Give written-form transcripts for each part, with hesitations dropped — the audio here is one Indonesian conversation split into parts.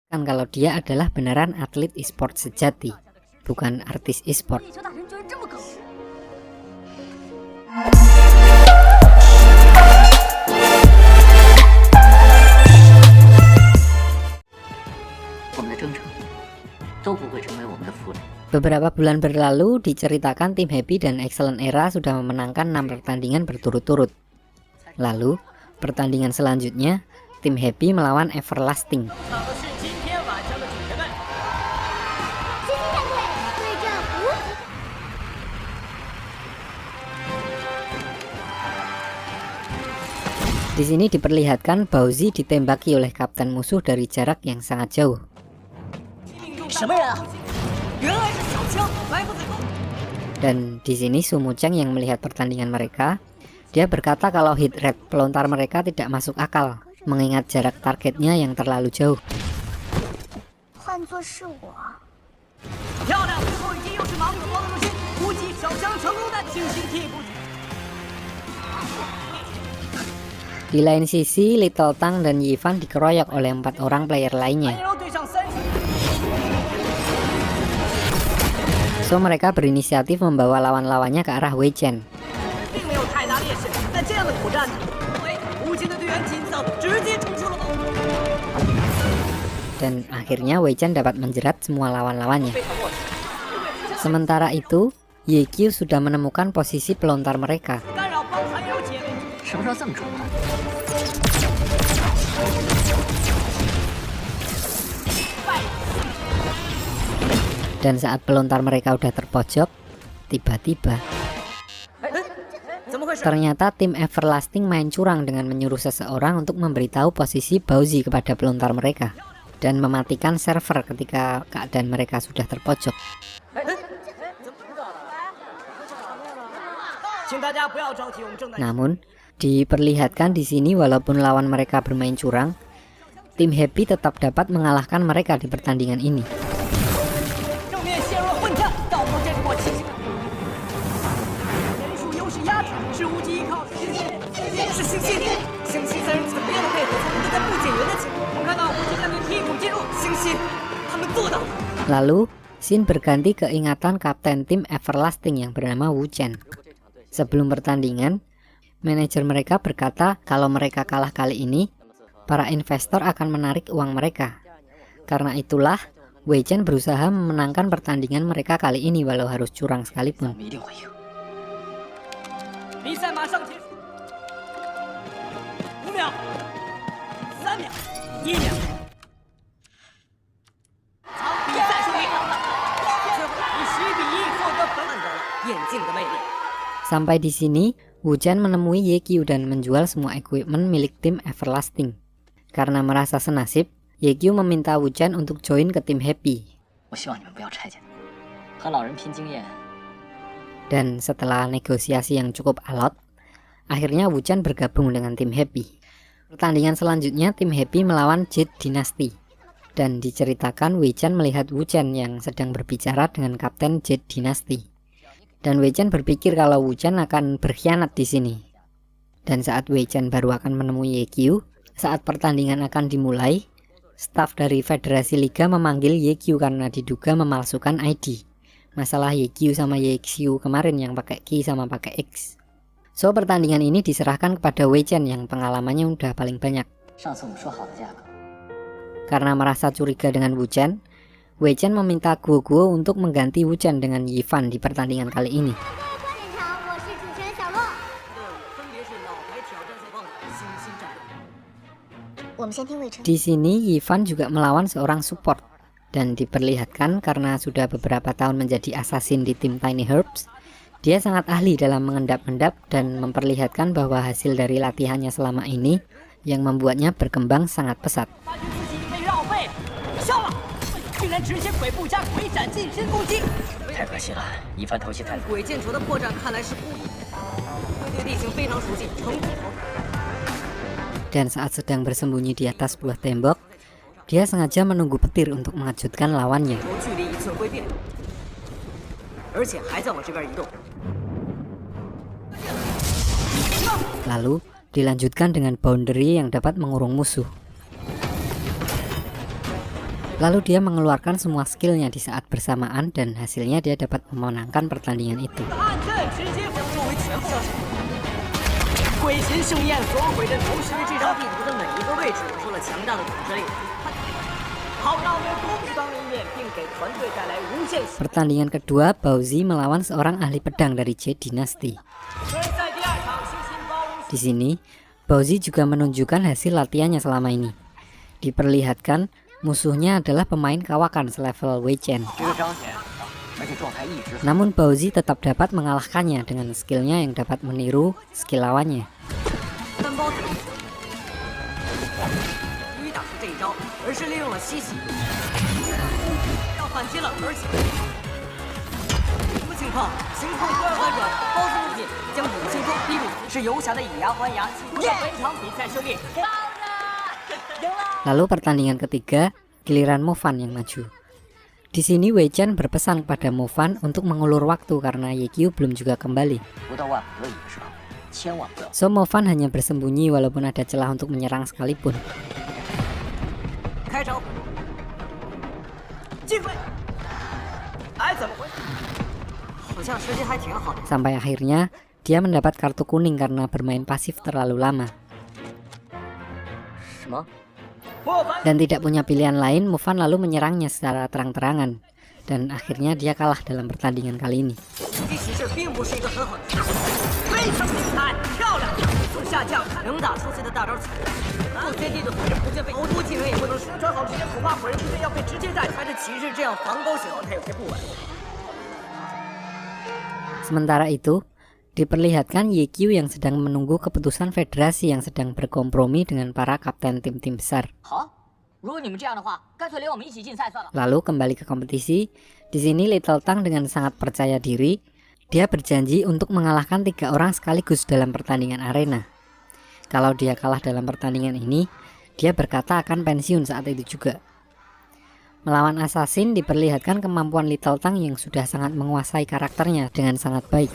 Kan kalau dia adalah beneran atlet e-sport sejati, bukan artis e-sport. Beberapa bulan berlalu diceritakan tim Happy dan Excellent Era sudah memenangkan 6 pertandingan berturut-turut. Lalu, pertandingan selanjutnya, tim Happy melawan Everlasting. Di sini diperlihatkan Bowsy ditembaki oleh kapten musuh dari jarak yang sangat jauh. Dan di sini Sumucheng yang melihat pertandingan mereka, dia berkata kalau hit rate pelontar mereka tidak masuk akal, mengingat jarak targetnya yang terlalu jauh. Di lain sisi, Little Tang dan Yifan dikeroyok oleh 4 orang player lainnya. So mereka berinisiatif membawa lawan-lawannya ke arah Wei Chen. Dan akhirnya Wei Chen dapat menjerat semua lawan-lawannya. Sementara itu, Ye Qiu sudah menemukan posisi pelontar mereka. Dan saat pelontar mereka udah terpojok, tiba-tiba ternyata tim Everlasting main curang dengan menyuruh seseorang untuk memberitahu posisi Bowsy kepada pelontar mereka dan mematikan server ketika keadaan mereka sudah terpojok. Namun, diperlihatkan di sini walaupun lawan mereka bermain curang, tim Happy tetap dapat mengalahkan mereka di pertandingan ini. Lalu, scene berganti ke ingatan kapten tim Everlasting yang bernama Wu Chen. Sebelum pertandingan, manajer mereka berkata kalau mereka kalah kali ini, para investor akan menarik uang mereka. Karena itulah, Wei Chen berusaha memenangkan pertandingan mereka kali ini walau harus curang sekalipun. Sampai di sini, Wu Chen menemui Ye Qiu dan menjual semua equipment milik tim Everlasting. Karena merasa senasib, Ye Qiu meminta Wu Chen untuk join ke tim Happy. Dan setelah negosiasi yang cukup alot, akhirnya Wu Chen bergabung dengan tim Happy. Pertandingan selanjutnya tim Happy melawan Jade Dynasty. Dan diceritakan Wei Chen melihat Wu Chen yang sedang berbicara dengan kapten Jade Dynasty. Dan Wei Chen berpikir kalau Wu Chen akan berkhianat di sini. Dan saat Wei Chen baru akan menemui Ye Qiu, saat pertandingan akan dimulai, staf dari Federasi Liga memanggil Ye Qiu karena diduga memalsukan ID. Masalah Ye Qiu sama Ye Qiu kemarin yang pakai Q sama pakai X. So pertandingan ini diserahkan kepada Wei Chen yang pengalamannya udah paling banyak. Karena merasa curiga dengan Wu Chen, Wei Chen meminta Guo Guo untuk mengganti Wu Chen dengan Yifan di pertandingan kali ini. Di sini Yifan juga melawan seorang support dan diperlihatkan karena sudah beberapa tahun menjadi assassin di tim Tiny Herbs, dia sangat ahli dalam mengendap-endap dan memperlihatkan bahwa hasil dari latihannya selama ini yang membuatnya berkembang sangat pesat. Dan saat sedang bersembunyi di atas sebuah tembok, dia sengaja menunggu petir untuk mengejutkan lawannya. Lalu dilanjutkan dengan boundary yang dapat mengurung musuh. Lalu dia mengeluarkan semua skillnya di saat bersamaan dan hasilnya dia dapat memenangkan pertandingan itu. Pertandingan kedua, Baozi melawan seorang ahli pedang dari Jade Dynasty. Di sini, Baozi juga menunjukkan hasil latihannya selama ini. Diperlihatkan musuhnya adalah pemain kawakan selevel Wei Chen. Namun Baozi tetap dapat mengalahkannya dengan skillnya yang dapat meniru skill lawannya. Lalu pertandingan ketiga, giliran Mo Fan yang maju. Di sini Wei Chen berpesan kepada Mo Fan untuk mengulur waktu karena Ye Qiu belum juga kembali. So Mo Fan hanya bersembunyi walaupun ada celah untuk menyerang sekalipun. Sampai akhirnya dia mendapat kartu kuning karena bermain pasif terlalu lama. Dan tidak punya pilihan lain, Mo Fan lalu menyerangnya secara terang-terangan. Dan akhirnya dia kalah dalam pertandingan kali ini. Sementara itu, diperlihatkan Ye Qiu yang sedang menunggu keputusan federasi yang sedang berkompromi dengan para kapten tim-tim besar. Lalu kembali ke kompetisi. Di sini Little Tang dengan sangat percaya diri, dia berjanji untuk mengalahkan 3 orang sekaligus dalam pertandingan arena. Kalau dia kalah dalam pertandingan ini, dia berkata akan pensiun saat itu juga. Melawan assassin diperlihatkan kemampuan Little Tang yang sudah sangat menguasai karakternya dengan sangat baik.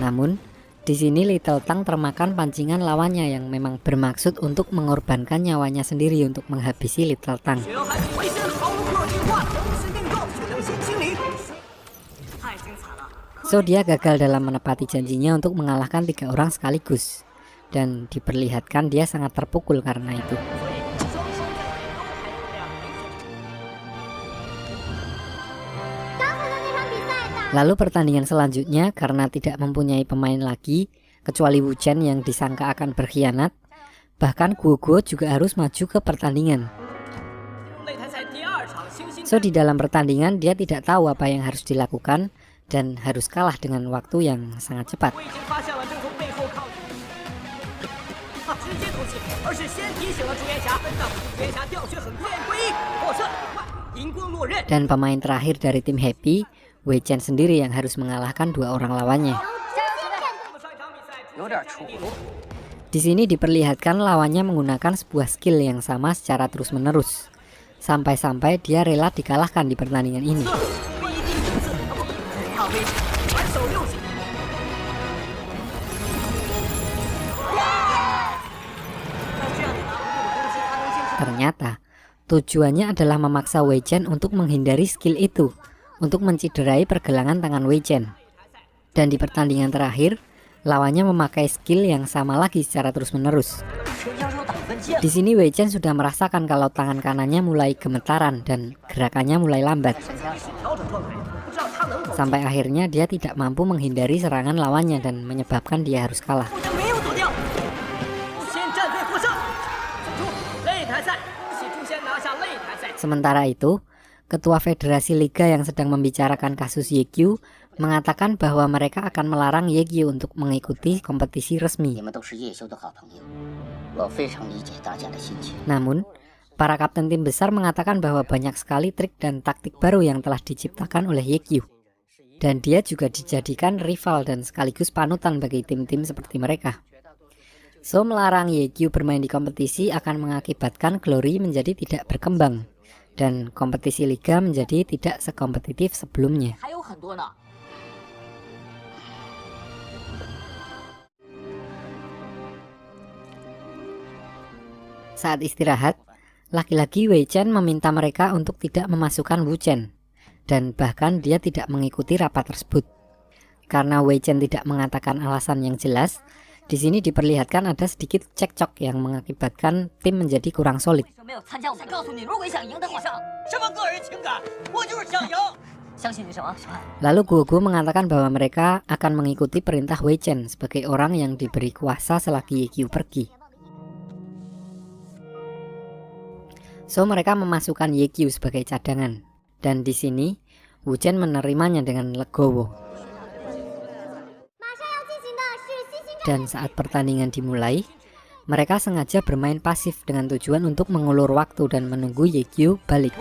Namun, di sini Little Tang termakan pancingan lawannya yang memang bermaksud untuk mengorbankan nyawanya sendiri untuk menghabisi Little Tang. So dia gagal dalam menepati janjinya untuk mengalahkan 3 orang sekaligus. Dan diperlihatkan dia sangat terpukul karena itu. Lalu pertandingan selanjutnya, karena tidak mempunyai pemain lagi kecuali Wu Chen yang disangka akan berkhianat, bahkan Guo Guo juga harus maju ke pertandingan. So di dalam pertandingan dia tidak tahu apa yang harus dilakukan dan harus kalah dengan waktu yang sangat cepat. Dan pemain terakhir dari tim Happy, Wei Chen sendiri yang harus mengalahkan 2 orang lawannya. Di sini diperlihatkan lawannya menggunakan sebuah skill yang sama secara terus-menerus, sampai-sampai dia rela dikalahkan di pertandingan ini. Ternyata tujuannya adalah memaksa Wei Chen untuk menghindari skill itu, untuk menciderai pergelangan tangan Wei Chen. Dan di pertandingan terakhir, lawannya memakai skill yang sama lagi secara terus-menerus. Di sini Wei Chen sudah merasakan kalau tangan kanannya mulai gemetaran dan gerakannya mulai lambat. Sampai akhirnya dia tidak mampu menghindari serangan lawannya dan menyebabkan dia harus kalah. Sementara itu, Ketua Federasi Liga yang sedang membicarakan kasus Ye Qiu mengatakan bahwa mereka akan melarang Ye Qiu untuk mengikuti kompetisi resmi. Namun, para kapten tim besar mengatakan bahwa banyak sekali trik dan taktik baru yang telah diciptakan oleh Ye Qiu. Dan dia juga dijadikan rival dan sekaligus panutan bagi tim-tim seperti mereka. So melarang Ye Qiu bermain di kompetisi akan mengakibatkan Glory menjadi tidak berkembang. Dan kompetisi liga menjadi tidak sekompetitif sebelumnya. Saat istirahat, laki-laki Wei Chen meminta mereka untuk tidak memasukkan Wu Chen, dan bahkan dia tidak mengikuti rapat tersebut. Karena Wei Chen tidak mengatakan alasan yang jelas, di sini diperlihatkan ada sedikit cekcok yang mengakibatkan tim menjadi kurang solid. Lalu Guogu mengatakan bahwa mereka akan mengikuti perintah Wei Chen sebagai orang yang diberi kuasa selagi Ye Qiu pergi. So mereka memasukkan Ye Qiu sebagai cadangan, dan di sini Wu Chen menerimanya dengan legowo. Dan saat pertandingan dimulai, mereka sengaja bermain pasif dengan tujuan untuk mengulur waktu dan menunggu Ye Qiu balik.